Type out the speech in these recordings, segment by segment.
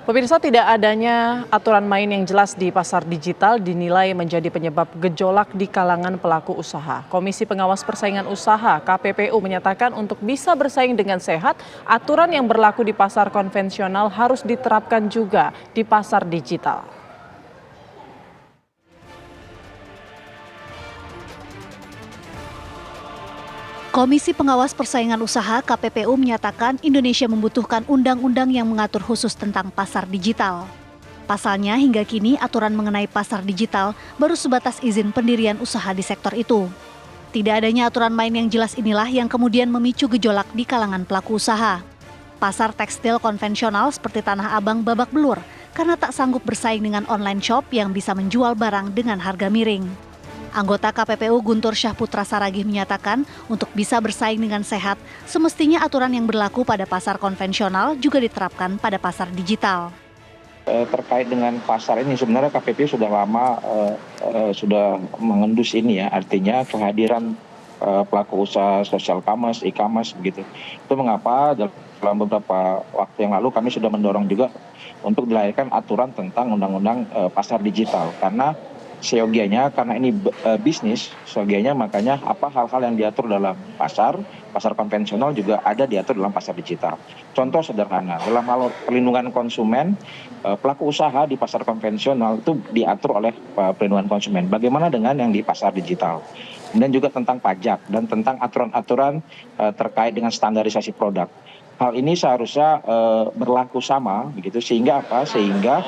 Pemirsa, tidak adanya aturan main yang jelas di pasar digital dinilai menjadi penyebab gejolak di kalangan pelaku usaha. Komisi Pengawas Persaingan Usaha (KPPU) menyatakan untuk bisa bersaing dengan sehat, aturan yang berlaku di pasar konvensional harus diterapkan juga di pasar digital. Komisi Pengawas Persaingan Usaha (KPPU) menyatakan Indonesia membutuhkan undang-undang yang mengatur khusus tentang pasar digital. Pasalnya, hingga kini aturan mengenai pasar digital baru sebatas izin pendirian usaha di sektor itu. Tidak adanya aturan main yang jelas inilah yang kemudian memicu gejolak di kalangan pelaku usaha. Pasar tekstil konvensional seperti Tanah Abang babak belur karena tak sanggup bersaing dengan online shop yang bisa menjual barang dengan harga miring. Anggota KPPU Guntur Syahputra Saragih menyatakan untuk bisa bersaing dengan sehat, semestinya aturan yang berlaku pada pasar konvensional juga diterapkan pada pasar digital. Terkait dengan pasar ini sebenarnya KPPU sudah lama sudah mengendus ini ya, artinya kehadiran pelaku usaha social commerce, e-commerce begitu. Itu mengapa dalam beberapa waktu yang lalu kami sudah mendorong juga untuk dilahirkan aturan tentang undang-undang pasar digital, karena seyogianya karena ini bisnis, seyogianya makanya apa hal-hal yang diatur dalam pasar konvensional juga ada diatur dalam pasar digital. Contoh sederhana, dalam hal perlindungan konsumen, pelaku usaha di pasar konvensional itu diatur oleh perlindungan konsumen. Bagaimana dengan yang di pasar digital? Kemudian juga tentang pajak dan tentang aturan-aturan terkait dengan standarisasi produk. Hal ini seharusnya berlaku sama, begitu, sehingga apa? Sehingga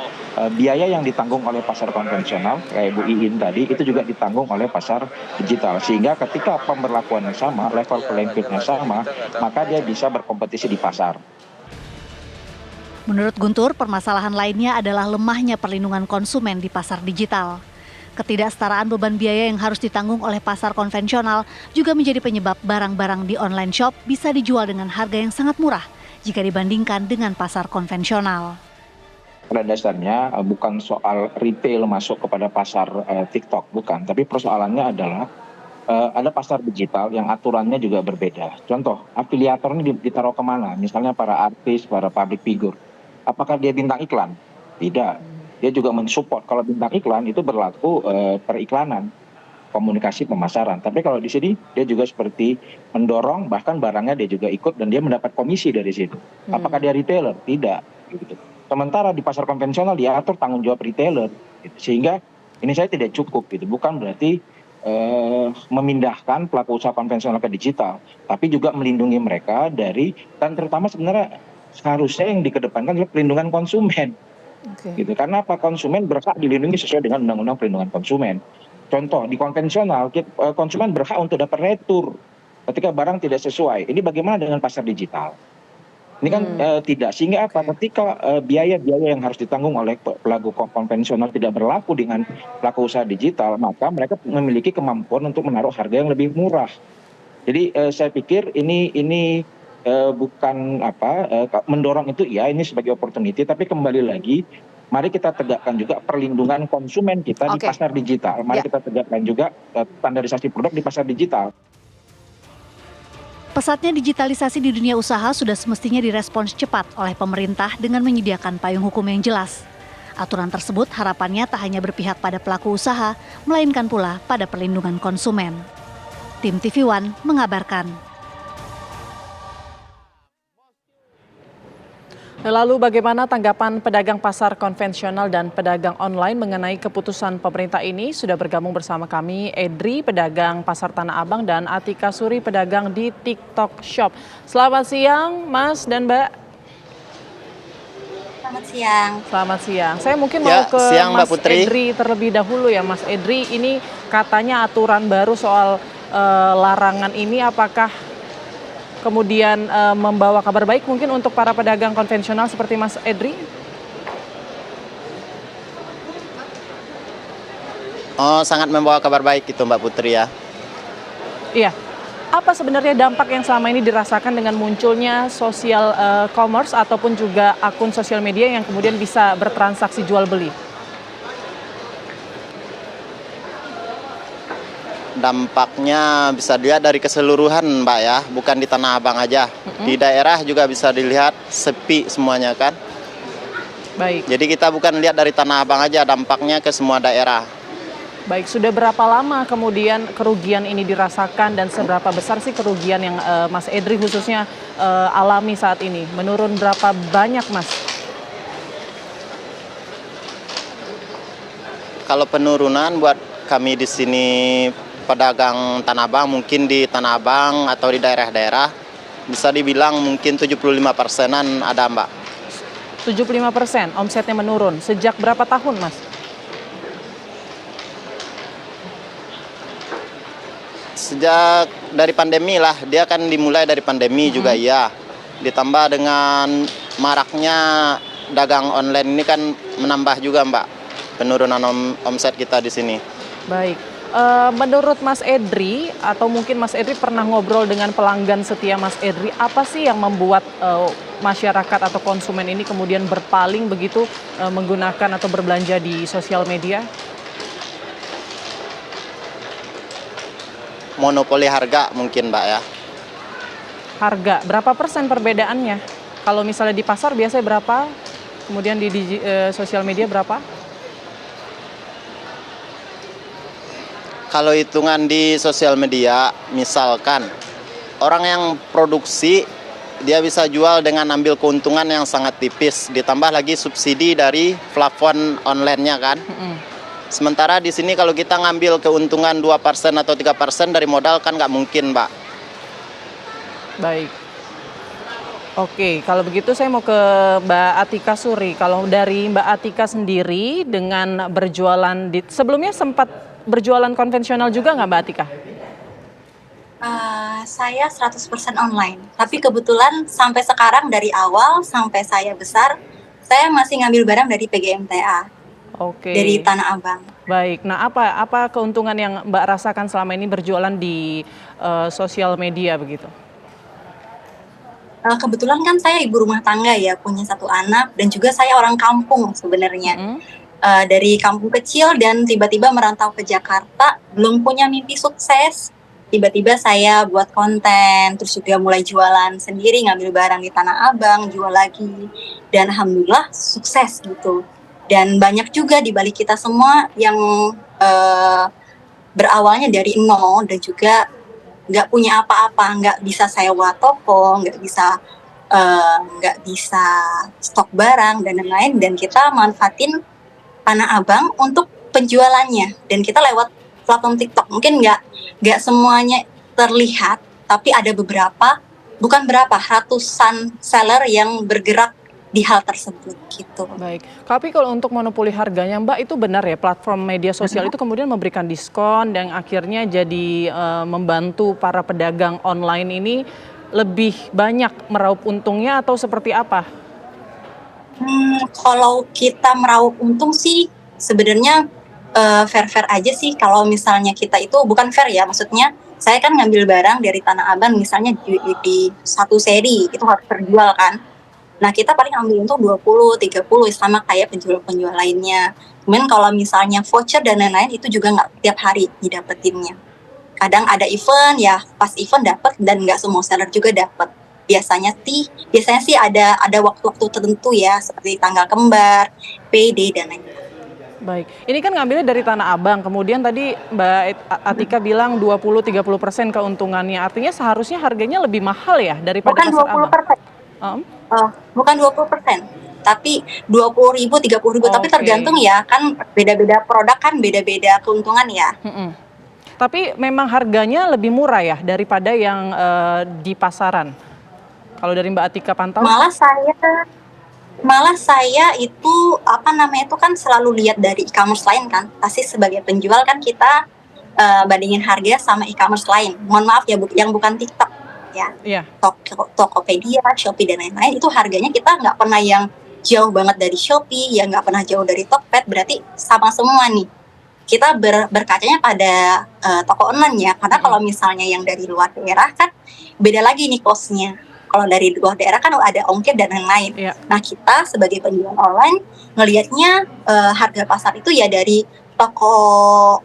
biaya yang ditanggung oleh pasar konvensional, kayak Bu Iin tadi, itu juga ditanggung oleh pasar digital. Sehingga ketika pemberlakuannya sama, level playing field-nya sama, maka dia bisa berkompetisi di pasar. Menurut Guntur, permasalahan lainnya adalah lemahnya perlindungan konsumen di pasar digital. Ketidaksetaraan beban biaya yang harus ditanggung oleh pasar konvensional juga menjadi penyebab barang-barang di online shop bisa dijual dengan harga yang sangat murah jika dibandingkan dengan pasar konvensional. Pada dasarnya bukan soal retail masuk kepada pasar TikTok, bukan. Tapi persoalannya adalah ada pasar digital yang aturannya juga berbeda. Contoh, afiliator ini ditaruh kemana? Misalnya para artis, para public figure. Apakah dia bintang iklan? Tidak. Dia juga mensupport. Kalau bintang iklan itu berlaku periklanan, komunikasi pemasaran. Tapi kalau di sini dia juga seperti mendorong, bahkan barangnya dia juga ikut dan dia mendapat komisi dari situ. Apakah dia retailer? Tidak. Gitu. Sementara di pasar konvensional diatur tanggung jawab retailer. Gitu. Sehingga ini saya tidak cukup. Gitu. Bukan berarti memindahkan pelaku usaha konvensional ke digital, tapi juga melindungi mereka dari, dan terutama sebenarnya seharusnya yang dikedepankan adalah perlindungan konsumen. Gitu. Karena apa? Konsumen berhak dilindungi sesuai dengan Undang-Undang Perlindungan Konsumen. Contoh, di konvensional konsumen berhak untuk dapat retur ketika barang tidak sesuai. Ini bagaimana dengan pasar digital? Ini kan tidak. Sehingga apa? Ketika biaya-biaya yang harus ditanggung oleh pelaku konvensional tidak berlaku dengan pelaku usaha digital, maka mereka memiliki kemampuan untuk menaruh harga yang lebih murah. Jadi saya pikir ini bukan mendorong itu ya, ini sebagai opportunity, tapi kembali lagi mari kita tegakkan juga perlindungan konsumen kita di pasar digital. Mari kita tegakkan juga standarisasi produk di pasar digital. Pesatnya digitalisasi di dunia usaha sudah semestinya direspons cepat oleh pemerintah dengan menyediakan payung hukum yang jelas. Aturan tersebut harapannya tak hanya berpihak pada pelaku usaha, melainkan pula pada perlindungan konsumen. Tim TV One mengabarkan. Lalu bagaimana tanggapan pedagang pasar konvensional dan pedagang online mengenai keputusan pemerintah ini? Sudah bergabung bersama kami Edri, pedagang pasar Tanah Abang, dan Atika Suri, pedagang di TikTok Shop. Selamat siang Mas dan Mbak. Selamat siang. Selamat siang. Saya mungkin mau ke siang, Mas Mbak Putri. Edri terlebih dahulu ya Mas Edri. Ini katanya aturan baru soal larangan ini, apakah kemudian membawa kabar baik mungkin untuk para pedagang konvensional seperti Mas Edri? Oh, sangat membawa kabar baik itu Mbak Putri ya. Iya. Apa sebenarnya dampak yang selama ini dirasakan dengan munculnya social commerce ataupun juga akun sosial media yang kemudian bisa bertransaksi jual beli? Dampaknya bisa dilihat dari keseluruhan Mbak ya, bukan di Tanah Abang aja. Di daerah juga bisa dilihat sepi semuanya kan. Baik. Jadi kita bukan lihat dari Tanah Abang aja, dampaknya ke semua daerah. Baik, sudah berapa lama kemudian kerugian ini dirasakan dan seberapa besar sih kerugian yang Mas Edri khususnya alami saat ini? Menurun berapa banyak, Mas? Kalau penurunan buat kami di sini pedagang Tanah Abang, mungkin di Tanah Abang atau di daerah-daerah bisa dibilang mungkin 75%-an ada, Mbak. 75% omsetnya menurun. Sejak berapa tahun, Mas? Sejak dari pandemi lah, dia kan dimulai dari pandemi juga ya. Ditambah dengan maraknya dagang online ini kan menambah juga, Mbak, penurunan omset kita di sini. Baik. Menurut Mas Edri, atau mungkin Mas Edri pernah ngobrol dengan pelanggan setia Mas Edri, apa sih yang membuat masyarakat atau konsumen ini kemudian berpaling begitu menggunakan atau berbelanja di sosial media? Monopoli harga mungkin, Mbak, ya. Harga, berapa persen perbedaannya? Kalau misalnya di pasar biasanya berapa, kemudian di sosial media berapa? Kalau hitungan di sosial media, misalkan orang yang produksi, dia bisa jual dengan ambil keuntungan yang sangat tipis, ditambah lagi subsidi dari plafon online-nya kan. Sementara di sini kalau kita ngambil keuntungan 2% atau 3% dari modal kan nggak mungkin, Mbak. Baik. Oke, kalau begitu saya mau ke Mbak Atika Suri. Kalau dari Mbak Atika sendiri dengan berjualan sebelumnya sempat berjualan konvensional juga nggak, Mbak Atika? Saya 100% online. Tapi kebetulan sampai sekarang dari awal sampai saya besar, saya masih ngambil barang dari PGMTA. Oke. Dari Tanah Abang. Baik. Nah, apa keuntungan yang Mbak rasakan selama ini berjualan di sosial media begitu? Kebetulan kan saya ibu rumah tangga ya, punya 1 anak dan juga saya orang kampung sebenarnya. Dari kampung kecil dan tiba-tiba merantau ke Jakarta, belum punya mimpi sukses. Tiba-tiba saya buat konten, terus juga mulai jualan sendiri, ngambil barang di Tanah Abang, jual lagi. Dan alhamdulillah sukses gitu. Dan banyak juga di balik kita semua yang berawalnya dari nol dan juga nggak punya apa-apa, nggak bisa sewa toko, nggak bisa stok barang dan lain-lain. Dan kita manfaatin Tanah Abang untuk penjualannya. Dan kita lewat platform TikTok. Mungkin nggak semuanya terlihat, tapi ada beberapa, bukan berapa, ratusan seller yang bergerak di hal tersebut gitu. Baik. Tapi kalau untuk monopoli harganya, Mbak, itu benar ya platform media sosial itu kemudian memberikan diskon dan akhirnya jadi membantu para pedagang online ini lebih banyak meraup untungnya atau seperti apa? Kalau kita meraup untung sih sebenarnya fair-fair aja sih. Kalau misalnya kita itu bukan fair ya, maksudnya saya kan ngambil barang dari Tanah Abang misalnya di satu seri itu harus terjual kan. Nah, kita paling ambil untung 20, 30 sama kayak penjual-penjual lainnya. Kemudian kalau misalnya voucher dan lain-lain itu juga nggak tiap hari didapetinnya. Kadang ada event ya, pas event dapat dan nggak semua seller juga dapat. Biasanya sih ada waktu-waktu tertentu ya, seperti tanggal kembar, PD dan lain-lain. Baik, ini kan ngambilnya dari Tanah Abang, kemudian tadi Mbak Atika bilang 20-30% keuntungannya, artinya seharusnya harganya lebih mahal ya daripada Bukan pasar Abang? 20%. Bukan 20%, tapi 20.000, 30.000, tapi tergantung ya, kan beda-beda produk kan beda-beda keuntungan ya. Tapi memang harganya lebih murah ya daripada yang di pasaran. Kalau dari Mbak Atika pantau? Malah saya itu itu kan selalu lihat dari e-commerce lain kan. Pasti sebagai penjual kan kita bandingin harga sama e-commerce lain. Mohon maaf ya, yang bukan TikTok ya. Iya. Tokopedia, Shopee dan lain-lain itu harganya kita nggak pernah yang jauh banget dari Shopee, ya nggak pernah jauh dari Tokped, berarti sama semua nih. Kita berkacanya pada toko online ya, karena kalau misalnya yang dari luar daerah kan beda lagi nih cost-nya. Kalau dari luar daerah kan ada ongkir dan lain-lain. Iya. Nah, kita sebagai penjual online ngelihatnya harga pasar itu ya dari toko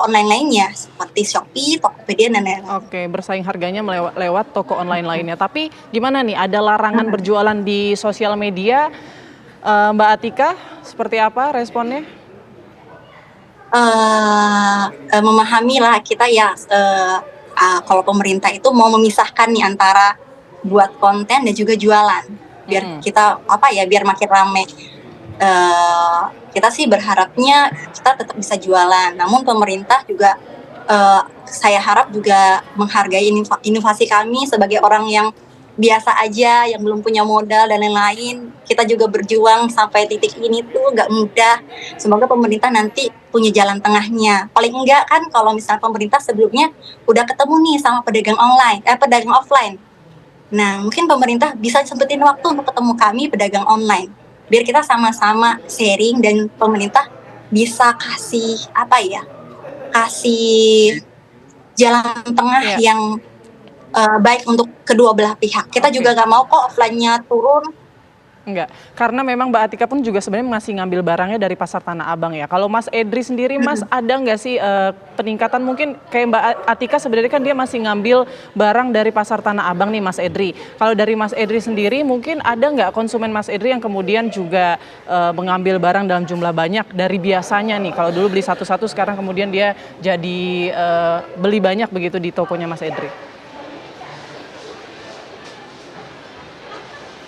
online lainnya seperti Shopee, Tokopedia dan lain-lain. Oke, bersaing harganya lewat toko online lainnya. Tapi gimana nih, ada larangan berjualan di sosial media Mbak Atika, seperti apa responnya? Memahami lah kita ya, kalau pemerintah itu mau memisahkan nih antara buat konten dan juga jualan, biar kita biar makin rame. Kita sih berharapnya kita tetap bisa jualan, namun pemerintah juga saya harap juga menghargai inovasi kami sebagai orang yang biasa aja, yang belum punya modal dan lain-lain. Kita juga berjuang sampai titik ini tuh gak mudah. Semoga pemerintah nanti punya jalan tengahnya. Paling enggak kan kalau misalnya pemerintah sebelumnya udah ketemu nih sama pedagang offline. Nah, mungkin pemerintah bisa sempetin waktu untuk ketemu kami pedagang online. Biar kita sama-sama sharing dan pemerintah bisa kasih jalan tengah yang baik untuk kedua belah pihak. Kita juga nggak mau kok offline-nya turun. Enggak, karena memang Mbak Atika pun juga sebenarnya masih ngambil barangnya dari Pasar Tanah Abang ya. Kalau Mas Edri sendiri, Mas, ada nggak sih peningkatan mungkin kayak Mbak Atika sebenarnya kan dia masih ngambil barang dari Pasar Tanah Abang nih, Mas Edri. Kalau dari Mas Edri sendiri mungkin ada nggak konsumen Mas Edri yang kemudian juga mengambil barang dalam jumlah banyak dari biasanya nih? Kalau dulu beli satu-satu, sekarang kemudian dia jadi beli banyak begitu di tokonya Mas Edri.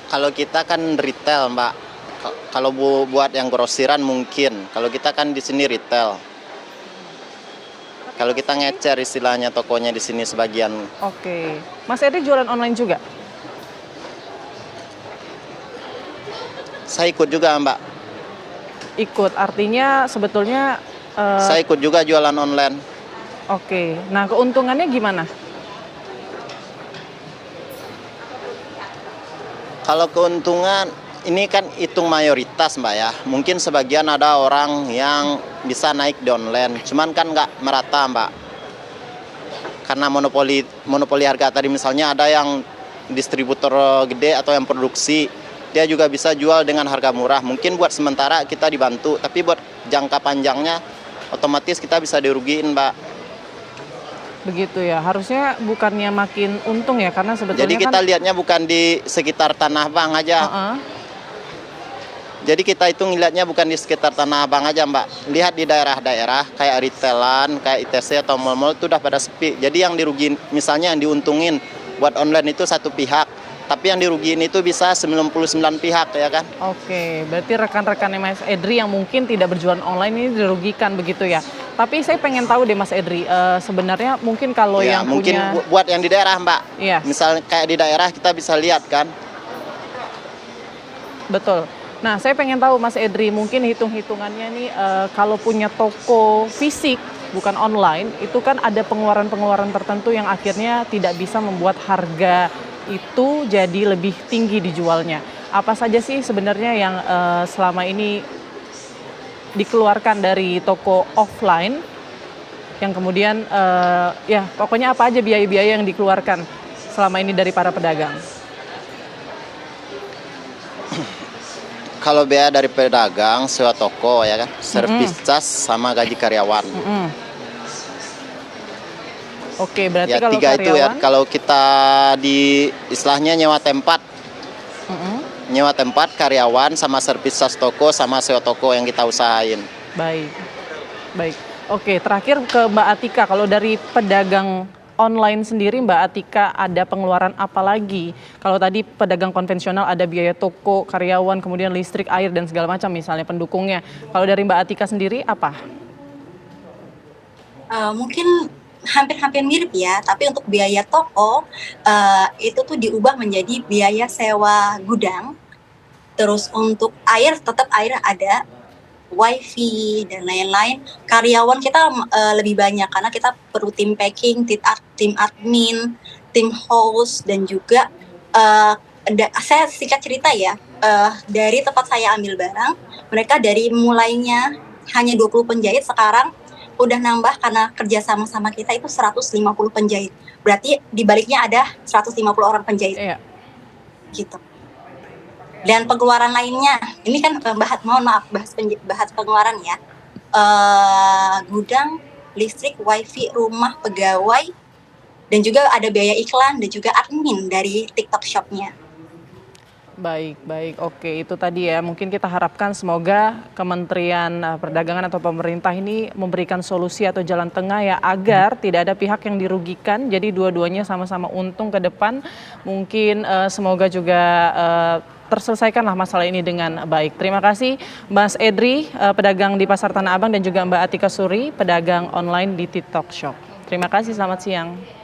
Kalau kita kan retail, Mbak. Kalau buat yang grosiran mungkin. Kalau kita kan di sini retail. Kalau kita ngecer istilahnya tokonya di sini sebagian. Oke. Mas Edri jualan online juga? Saya ikut juga, Mbak. Ikut, artinya sebetulnya... Saya ikut juga jualan online. Oke. Nah, keuntungannya gimana? Kalau keuntungan, ini kan hitung mayoritas, Mbak ya. Mungkin sebagian ada orang yang bisa naik di online, cuman kan nggak merata, Mbak. Karena monopoli harga tadi, misalnya ada yang distributor gede atau yang produksi, dia juga bisa jual dengan harga murah. Mungkin buat sementara kita dibantu, tapi buat jangka panjangnya otomatis kita bisa dirugiin, Mbak. Begitu ya, harusnya bukannya makin untung ya, karena sebetulnya jadi kita lihatnya bukan di sekitar Tanah Abang aja. Jadi kita itu ngelihatnya bukan di sekitar Tanah Abang aja, Mbak. Lihat di daerah-daerah kayak retailan, kayak ITC atau mal-mal itu udah pada sepi. Jadi yang dirugiin, misalnya yang diuntungin buat online itu satu pihak, tapi yang dirugiin itu bisa 99 pihak ya kan. Oke, berarti rekan-rekannya Mas Edri yang mungkin tidak berjualan online ini dirugikan begitu ya. Tapi saya pengen tahu deh Mas Edri, sebenarnya mungkin kalau ya, yang mungkin punya... buat yang di daerah, Mbak. Iya. Misal kayak di daerah kita bisa lihat kan. Betul. Nah, saya pengen tahu Mas Edri, mungkin hitung-hitungannya nih, kalau punya toko fisik, bukan online, itu kan ada pengeluaran-pengeluaran tertentu yang akhirnya tidak bisa membuat harga itu jadi lebih tinggi dijualnya. Apa saja sih sebenarnya yang selama ini dikeluarkan dari toko offline yang kemudian ya pokoknya apa aja biaya-biaya yang dikeluarkan selama ini dari para pedagang? Kalau biaya dari pedagang, sewa toko ya kan, servis cas sama gaji karyawan. Oke, berarti ya, kalau tiga karyawan... itu ya, kalau kita di istilahnya nyewa tempat. Nyewa tempat, karyawan, sama servis cas toko, sama sewa toko yang kita usahain. Baik. Oke, terakhir ke Mbak Atika, kalau dari pedagang online sendiri Mbak Atika ada pengeluaran apa lagi? Kalau tadi pedagang konvensional ada biaya toko, karyawan, kemudian listrik, air, dan segala macam misalnya pendukungnya. Kalau dari Mbak Atika sendiri apa? Mungkin hampir-hampir mirip ya, tapi untuk biaya toko itu tuh diubah menjadi biaya sewa gudang. Terus untuk air, tetap air ada, wifi dan lain-lain. Karyawan kita lebih banyak karena kita perlu tim packing, tim admin, tim host, dan juga saya singkat cerita ya, dari tempat saya ambil barang, mereka dari mulainya hanya 20 penjahit, sekarang udah nambah karena kerja sama kita itu 150 penjahit. Berarti dibaliknya ada 150 orang penjahit. Iya. Gitu. Dan pengeluaran lainnya, ini kan bahas pengeluaran ya. Gudang, listrik, wifi, rumah, pegawai, dan juga ada biaya iklan dan juga admin dari TikTok Shop-nya. Baik, baik. Oke, itu tadi ya. Mungkin kita harapkan semoga Kementerian Perdagangan atau pemerintah ini memberikan solusi atau jalan tengah ya agar tidak ada pihak yang dirugikan. Jadi dua-duanya sama-sama untung ke depan. Mungkin semoga juga terselesaikanlah masalah ini dengan baik. Terima kasih Mas Edri, pedagang di Pasar Tanah Abang, dan juga Mbak Atika Suri, pedagang online di TikTok Shop. Terima kasih, selamat siang.